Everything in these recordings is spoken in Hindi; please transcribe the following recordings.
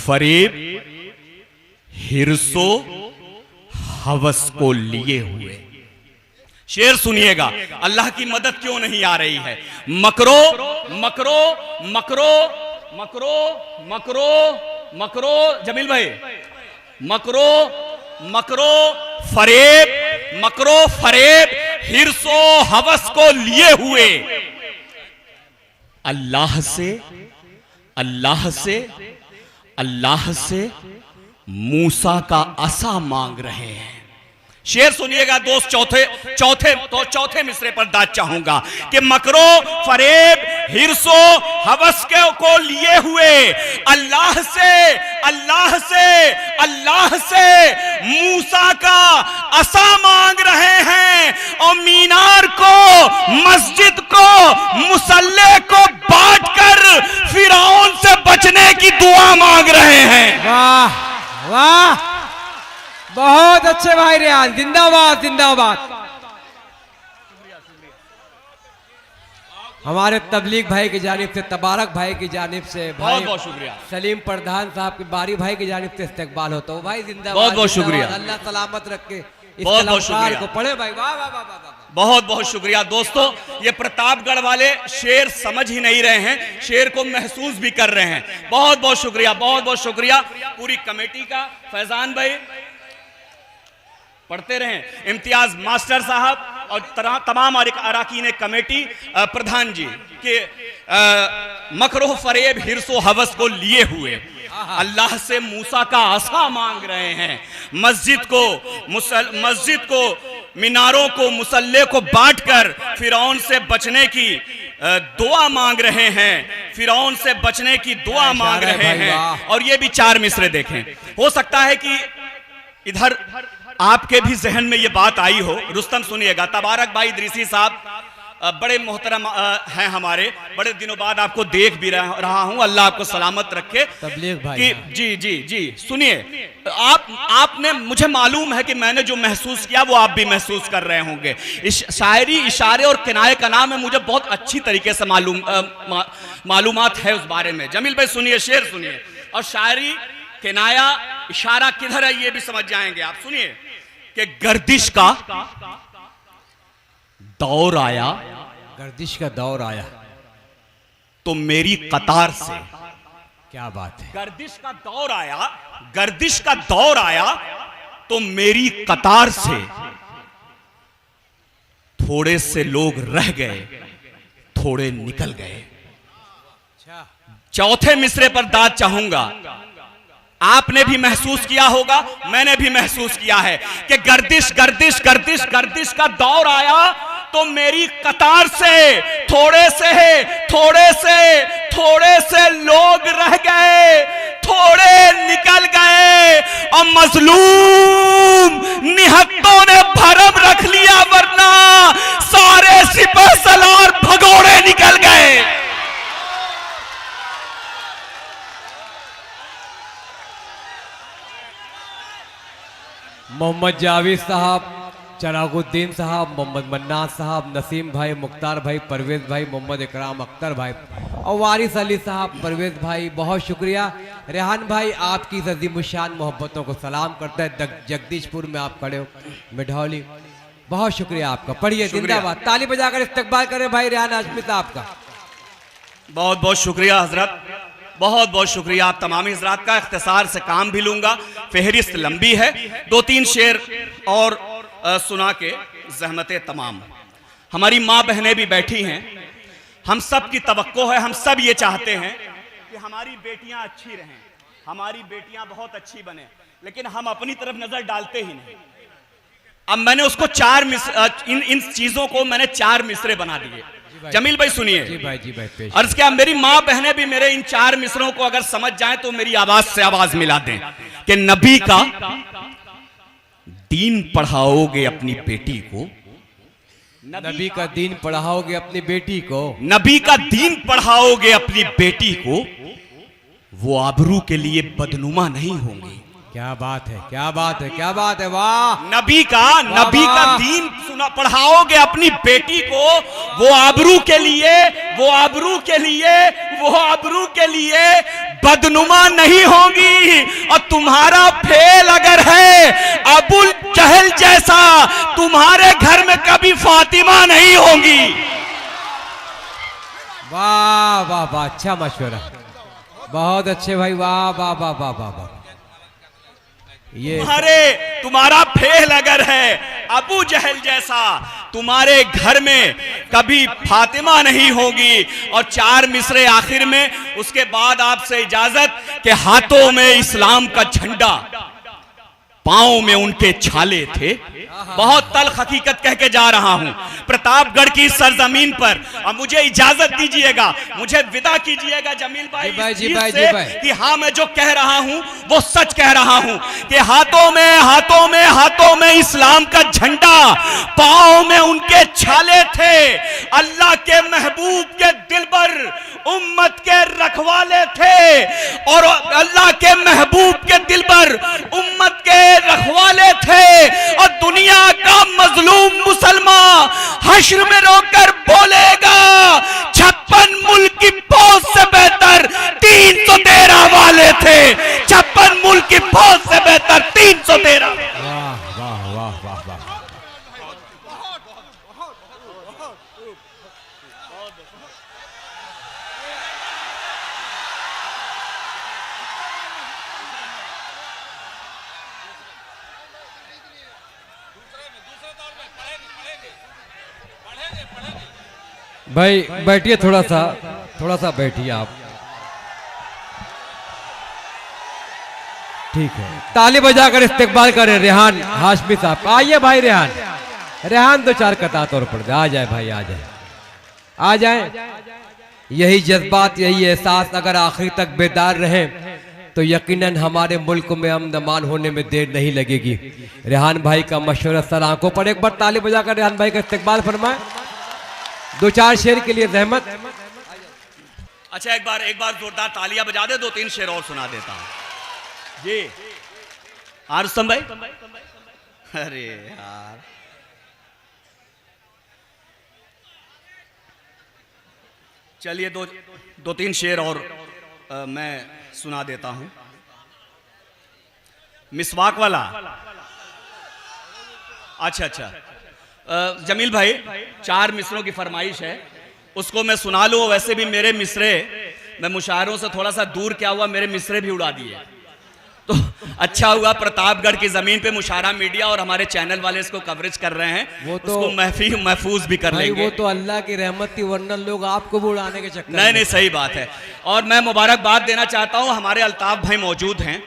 फरेब हिर्सो हवस को लिए हुए। शेर सुनिएगा, अल्लाह की मदद क्यों नहीं आ रही है। मकरो मकरो मकरो मकरो मकरो मकरो जमील भाई, मकरो मकरो फरेब, मकरो फरेब हिर्सो हवस को लिए हुए अल्लाह से अल्लाह से अल्लाह से मूसा का असा मांग रहे हैं। शेर सुनिएगा दोस्त, चौथे मिसरे पर दाद चाहूंगा कि मकरो फरेब हिर्सो हवस के को लिए हुए अल्लाह से अल्लाह से अल्लाह से मूसा का असा मांग रहे हैं और मीनार को, मस्जिद को, मुसल्ले को बांटकर फिरौन से बचने की दुआ मांग रहे हैं। वाह वाह, बहुत अच्छे भाई रियाज, जिंदाबाद जिंदाबाद। हमारे तबलीग भाई की जानिब से, तबारक भाई की जानिब से, बहुत बहुत शुक्रिया। सलीम प्रधान साहब की बारी भाई की जानिब से इस्तकबाल होता हो भाई, जिंदाबाद। बहुत बहुत शुक्रिया। अल्लाह सलामत रखे इस बहुत बहुत शुक्रिया को पढ़े भाई। वाह वाह वाह वाह, बहुत बहुत शुक्रिया। दोस्तों, ये प्रतापगढ़ वाले शेर समझ ही नहीं रहे हैं, शेर को महसूस भी कर रहे हैं। बहुत बहुत शुक्रिया, बहुत बहुत शुक्रिया पूरी कमेटी का। फैजान भाई पढ़ते रहें, इम्तियाज मास्टर साहब और तमाम अराकीन कमेटी, प्रधान जी के मकरो फरेब हिर्सो हवस को लिए हुए अल्लाह से मूसा का आसा मांग रहे हैं। मस्जिद को, मीनारों को, मुसल्ले को बांटकर फिरौन से बचने की दुआ मांग रहे हैं, फिरौन से बचने की दुआ मांग रहे हैं। और ये भी 4 मिसरे देखें। हो सकता है कि इधर आपके भी जहन में ये बात आई हो। रुस्तम सुनिएगा, तबारक भाई इदरीसी साहब बड़े मोहतरम हैं हमारे, बड़े दिनों बाद आपको देख भी रहा हूं, अल्लाह आपको सलामत रखे। तबलीग भाई कि जी जी जी सुनिए, आपने, मुझे मालूम है कि मैंने जो महसूस किया वो आप भी महसूस कर रहे होंगे। शायरी, इशारे और किनाये का नाम है, मुझे बहुत अच्छी तरीके से मालूमात है उस बारे में। जमील भाई सुनिए, शेर सुनिए, और शायरी, किनाया, इशारा किधर है ये भी समझ जाएंगे आप। सुनिए कि गर्दिश का दौर आया, गर्दिश का दौर आया तो मेरी कतार से। क्या बात है। गर्दिश का दौर आया, गर्दिश का दौर आया तो मेरी कतार से थोड़े से लोग रह गए, थोड़े निकल गए। चौथे मिसरे पर दाद चाहूंगा। आपने भी महसूस किया होगा, मैंने भी महसूस किया है कि गर्दिश गर्दिश गर्दिश गर्दिश का दौर आया तो मेरी कतार से थोड़े से लोग रह गए, थोड़े निकल गए और मजलूम निहत्तों ने भरम रख लिया, वरना सारे सिपह सलार भगोड़े निकल गए। मोहम्मद जावेद साहब, चरागुद्दीन साहब, मोहम्मद मन्नान साहब, नसीम भाई, मुख्तार भाई, परवेज भाई, मोहम्मद इकराम अख्तर भाई और वारिस अली साहब, परवेज भाई, बहुत शुक्रिया। रेहान भाई आपकी अज़ीमुश्शान मोहब्बतों को सलाम करता है। जगदीशपुर में आप खड़े हो, मिढौली, बहुत शुक्रिया आपका। पढ़िए, जिंदाबाद। ताली बजाकर इस्तकबाल करें भाई रेहान हाशमी साहब का। बहुत बहुत शुक्रिया हजरत, बहुत बहुत शुक्रिया आप तमाम हजरात का। इख्तिसार से काम भी लूंगा, फहरिस्त लंबी है। 2-3 शेर और सुना के ज़हमते तमाम। हमारी माँ बहनें भी बैठी हैं, हम सब की तवक्को है, हम सब ये चाहते हैं कि हमारी बेटियां अच्छी रहें, हमारी बेटियां बहुत अच्छी बने, लेकिन हम अपनी तरफ नजर डालते ही नहीं। अब मैंने उसको इन चीजों को मैंने 4 मिसरे बना दिए। जमील भाई सुनिए। जी भाई, जी भाई। अर्ज क्या, मेरी माँ बहनें भी मेरे इन 4 मिसरों को अगर समझ जाएं तो मेरी आवाज से आवाज मिला दें कि नबी का दीन पढ़ाओगे अपनी बेटी को, नबी का दीन पढ़ाओगे अपनी बेटी को, नबी का दीन पढ़ाओगे अपनी बेटी को, वो आबरू के लिए बदनुमा नहीं होंगी। क्या बात है, क्या बात है, क्या बात है, वाह। नबी का दीन पढ़ाओगे अपनी बेटी को, वो आबरू के लिए बदनुमा नहीं होगी, और तुम्हारा फेल अगर है अबुल जहल जैसा, तुम्हारे घर में कभी फातिमा नहीं होगी। वाह वाह वाह, अच्छा मशवरा, बहुत अच्छे भाई, वाह वाह वाह वाह वाह वाह। ये तुम्हारा फेल अगर है अबू जहल जैसा, तुम्हारे घर में कभी फातिमा नहीं होगी। और 4 मिसरे आखिर में, उसके बाद आपसे इजाजत के हाथों में इस्लाम का झंडा, पांव में उनके छाले थे। बहुत तल्ख हकीकत कह के जा रहा हूं प्रतापगढ़ की सरजमीन पर। अब मुझे इजाजत दीजिएगा, मुझे विदा कीजिएगा जमील भाई, जी भाई कि हाँ मैं जो कह रहा हूं वो सच कह रहा हूं कि हाथों में इस्लाम का झंडा, पांव में उनके छाले थे। अल्लाह के महबूब के दिलबर, उम्मत के रखवाले थे, और अल्लाह के महबूब के दिलबर, उम्मत के रखवाले थे। और दुनिया का मजलूम मुसलमान हश्र में रोकर बोलेगा, 56 मुल्क की फौज से बेहतर 313 वाले थे। 56 मुल्क की फौज से बेहतर 313। वाह वाह वाह वाह वाह। भाई बैठिए, थोड़ा सा बैठिए आप, ठीक है। ताली बजाकर इस्तकबाल करें रेहान हाशमी साहब। आइए भाई रेहान 2-4 कता तौर पर आ जाए भाई, आ जाए। यही जज्बात, यही एहसास अगर आखिरी तक बेदार रहे तो यकीनन हमारे मुल्क में अमन अमान होने में देर नहीं लगेगी। रेहान भाई का मशवरा सर आंखों पर, एक बार ताली बजाकर रेहान भाई का इस्तकबाल फरमाए। 2-4 शेर के लिए रहमत। अच्छा, एक बार जोरदार तालियां बजा दे, 2-3 शेर और सुना देता हूं जी। रुस्तम भाई, अरे यार, चलिए 2-3 शेर और मैं सुना देता हूं। मिसवाक वाला, अच्छा, जमील भाई 4 मिसरों की फरमाइश है, उसको मैं सुना लूं। वैसे भी मेरे मिसरे, मैं मुशायरों से थोड़ा सा दूर क्या हुआ, मेरे मिसरे भी उड़ा दिए, तो अच्छा हुआ प्रतापगढ़ की जमीन पे मुशायरा मीडिया और हमारे चैनल वाले इसको कवरेज कर रहे हैं, वो तो उसको महफूज भी कर लेंगे। वो तो अल्लाह की रहमत थी, वरना लोग आपको भी उड़ाने के चक्कर। नहीं, सही बात है। और मैं मुबारकबाद देना चाहता हूं, हमारे अल्ताफ भाई मौजूद हैं,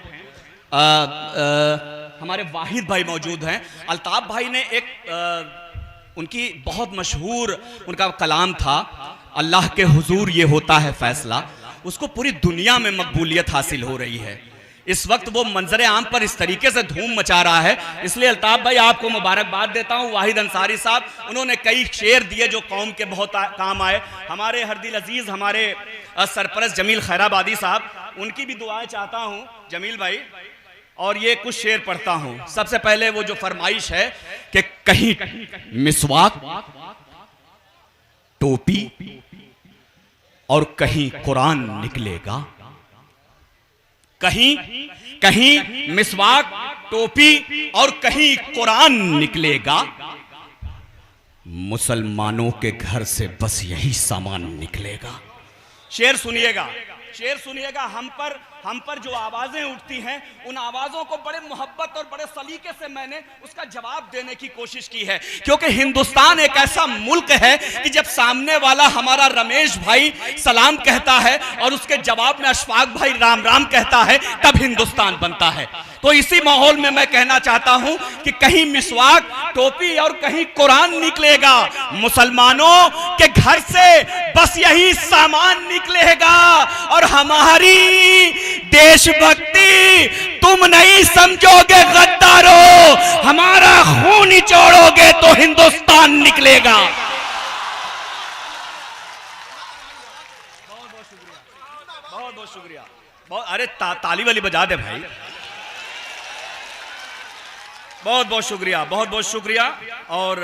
हमारे वाहिद भाई मौजूद हैं। अल्ताफ भाई ने उनकी बहुत मशहूर उनका कलाम था, अल्लाह के हुजूर ये होता है फैसला, उसको पूरी दुनिया में मकबूलियत हासिल हो रही है। इस वक्त वो मंजर आम पर इस तरीके से धूम मचा रहा है, इसलिए अल्ताफ भाई आपको मुबारकबाद देता हूं। वाहिद अंसारी साहब, उन्होंने कई शेर दिए जो कौम के बहुत काम आए। हमारे हरदिल अजीज, हमारे सरपरस्त जमील खैराबादी साहब, उनकी भी दुआएं चाहता हूं जमील भाई। और ये कुछ शेर पढ़ता हूं। सबसे पहले वो जो फरमाइश है कि कहीं मिसवाक, टोपी और कहीं कुरान निकलेगा। कहीं मिसवाक, टोपी और कहीं कुरान निकलेगा। मुसलमानों के घर से बस यही सामान निकलेगा। शेर सुनिएगा, हम पर जो आवाजें उठती हैं, उन आवाजों को बड़े मोहब्बत और बड़े सलीके से मैंने उसका जवाब देने की कोशिश की है, क्योंकि हिंदुस्तान एक ऐसा मुल्क है कि जब सामने वाला हमारा रमेश भाई सलाम कहता है और उसके जवाब में अशफाक भाई राम राम कहता है, तब हिंदुस्तान बनता है। तो इसी माहौल में मैं कहना चाहता हूं कि कहीं मिसवाक, टोपी और कहीं कुरान निकलेगा। मुसलमानों के घर से बस यही सामान निकलेगा। और हमारी देशभक्ति तुम नहीं समझोगे गद्दारों, हमारा खून निचोड़ोगे तो हिंदुस्तान निकलेगा। बहुत शुक्रिया। अरे ताली वाली बजा दे भाई। बहुत शुक्रिया। और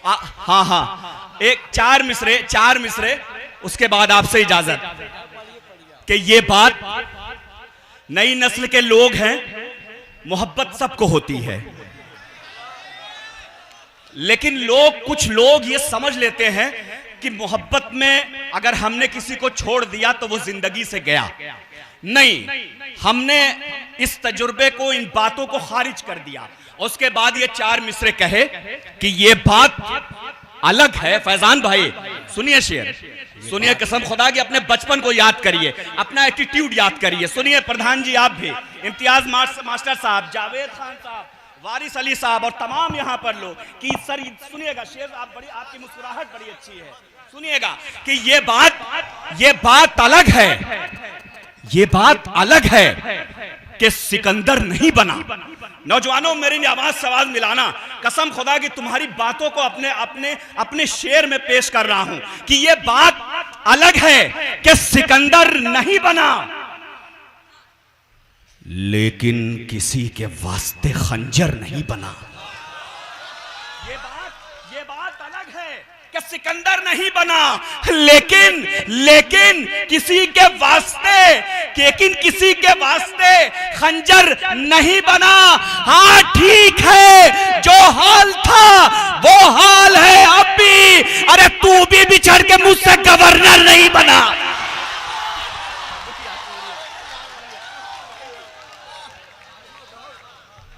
हाँ, एक 4 मिसरे, उसके बाद आपसे इजाजत कि ये बात नई नस्ल के लोग हैं, मोहब्बत सबको होती है, लेकिन कुछ लोग ये समझ लेते हैं कि मोहब्बत में अगर हमने किसी को छोड़ दिया तो वो जिंदगी से गया। नहीं, हमने इस तजुर्बे को, इन बातों को खारिज कर दिया। उसके बाद ये 4 मिसरे कहे कि ये बात अलग है। फैजान भाई सुनिए शेर, सुनिए, कसम खुदा की अपने बचपन को याद करिए, अपना एटीट्यूड याद करिए। सुनिए प्रधान जी, आप भी, इम्तियाज मास्टर साहब, जावेद खान साहब, वारिस अली साहब और तमाम यहाँ पर लोग कि सर सुनिएगा शेर, आप बड़ी, आपकी मुस्कुराहट बड़ी अच्छी है। सुनिएगा कि ये बात अलग है, ये बात अलग है कि सिकंदर नहीं बना। नौजवानों, मेरी आवाज से आवाज मिलाना, कसम खुदा की तुम्हारी बातों को अपने शेर में पेश कर रहा हूं कि ये बात अलग है कि सिकंदर नहीं बना, लेकिन किसी के वास्ते खंजर नहीं बना। ये बात अलग है कि सिकंदर नहीं बना, लेकिन किसी के वास्ते खंजर नहीं बना। हाँ ठीक है, जो हाल था वो हाल है अब भी। अरे तू भी बिछड़